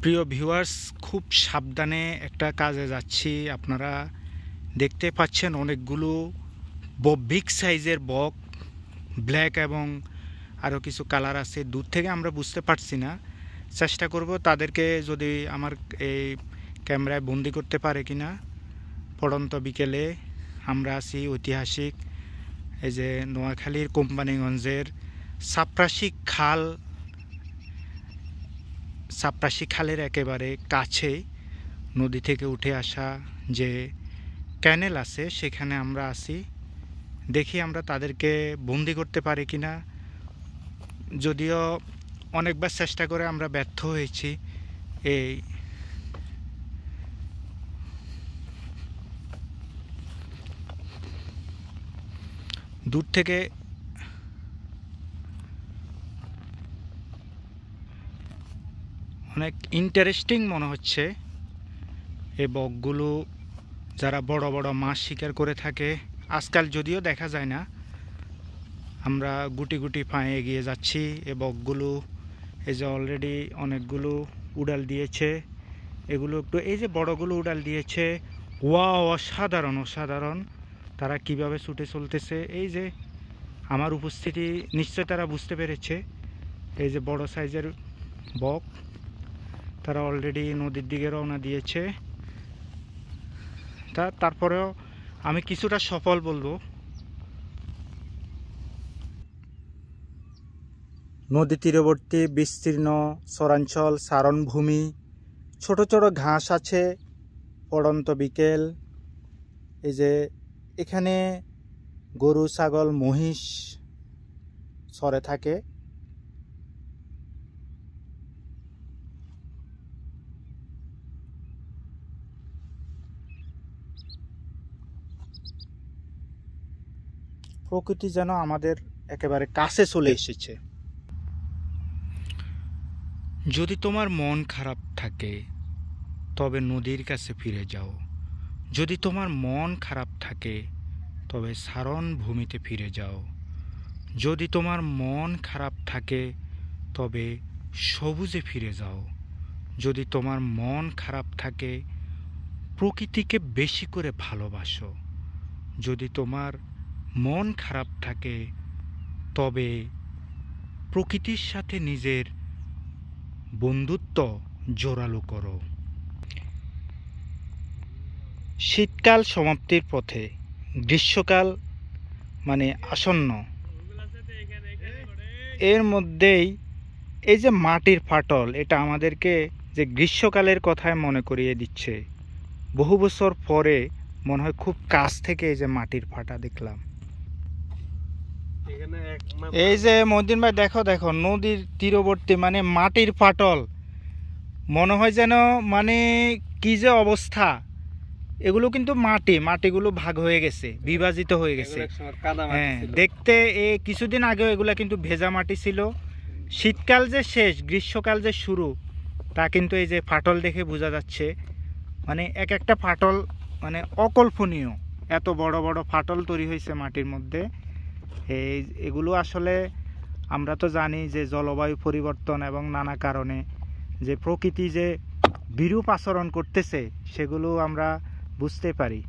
প্রিয় ভিউয়ার্স, খুব সাবধানে একটা কাজে যাচ্ছি। আপনারা দেখতে পাচ্ছেন অনেকগুলো বিগ সাইজের বক, ব্ল্যাক এবং আরও কিছু কালার আছে। দূর থেকে আমরা বুঝতে পারছি না। চেষ্টা করব তাদেরকে যদি আমার এই ক্যামেরায় বন্দি করতে পারে কিনা। পড়ন্ত বিকেলে আমরা আছি ঐতিহাসিক এই যে নোয়াখালীর কোম্পানিগঞ্জের সাপ্রাশি খালের একেবারে কাছে নদী থেকে উঠে আসা যে ক্যানেল আছে সেখানে আমরা আছি। দেখি আমরা তাদেরকে বন্দি করতে পারি কিনা। যদিও অনেকবার চেষ্টা করে আমরা ব্যর্থ হয়েছি। এই দূর থেকে অনেক ইন্টারেস্টিং মনে হচ্ছে। এই বকগুলো যারা বড় বড় মাছ শিকার করে থাকে, আজকাল যদিও দেখা যায় না। আমরা গুটি গুটি পায়ে এগিয়ে যাচ্ছি। এই বকগুলো এই যে অলরেডি অনেকগুলো উড়াল দিয়েছে। এগুলো একটু এই যে বড়গুলো উড়াল দিয়েছে। ওয়াও, অসাধারণ অসাধারণ! তারা কিভাবে ছুটে চলতেছে। এই যে আমার উপস্থিতি নিশ্চয় তারা বুঝতে পেরেছে। এই যে বড় সাইজের বক, তারা অলরেডি নদীর দিকে রওনা দিয়েছে। তারপরেও আমি কিছুটা সফল বলবো। নদী তীরবর্তী বিস্তীর্ণ চরাঞ্চল, চারণভূমি, ছোট ছোট ঘাস আছে। পড়ন্ত বিকেল, এই যে এখানে গরু, ছাগল, মহিষ চরে থাকে। প্রকৃতি যেন আমাদের একেবারে কাছে চলে এসেছে। যদি তোমার মন খারাপ থাকে তবে নদীর কাছে ফিরে যাও। যদি তোমার মন খারাপ থাকে তবে চারণভূমিতে ফিরে যাও। যদি তোমার মন খারাপ থাকে তবে সবুজে ফিরে যাও। যদি তোমার মন খারাপ থাকে প্রকৃতিকে বেশি করে ভালোবাসো। যদি তোমার মন খারাপ থাকে তবে প্রকৃতির সাথে নিজের বন্ধুত্ব জোরালো করো। শীতকাল সমাপ্তির পথে, গ্রীষ্মকাল মানে আসন্ন। এর মধ্যেই এই যে মাটির ফাটল, এটা আমাদেরকে যে গ্রীষ্মকালের কথায় মনে করিয়ে দিচ্ছে। বহু বছর পরে মনে হয় খুব কাছ থেকে এই যে মাটির ফাটা দেখলাম। এই যে মদিন ভাই, দেখো দেখো নদীর তীরবর্তী মানে মাটির ফাটল। মনে হয় যেন মানে কি যে অবস্থা। এগুলো কিন্তু মাটিগুলো ভাগ হয়ে গেছে, বিভাজিত হয়ে গেছে। হ্যাঁ, দেখতে কিছুদিন আগেও এগুলা কিন্তু ভেজা মাটি ছিল। শীতকাল যে শেষ, গ্রীষ্মকাল যে শুরু, তা কিন্তু এই যে ফাটল দেখে বোঝা যাচ্ছে। মানে এক একটা ফাটল মানে অকল্পনীয়। এত বড় বড় ফাটল তৈরি হয়েছে মাটির মধ্যে। এগুলো আসলে আমরা তো জানি যে জলবায়ু পরিবর্তন এবং নানা কারণে যে প্রকৃতি যে বিরূপ আচরণ করতেছে সেগুলো আমরা বুঝতে পারি।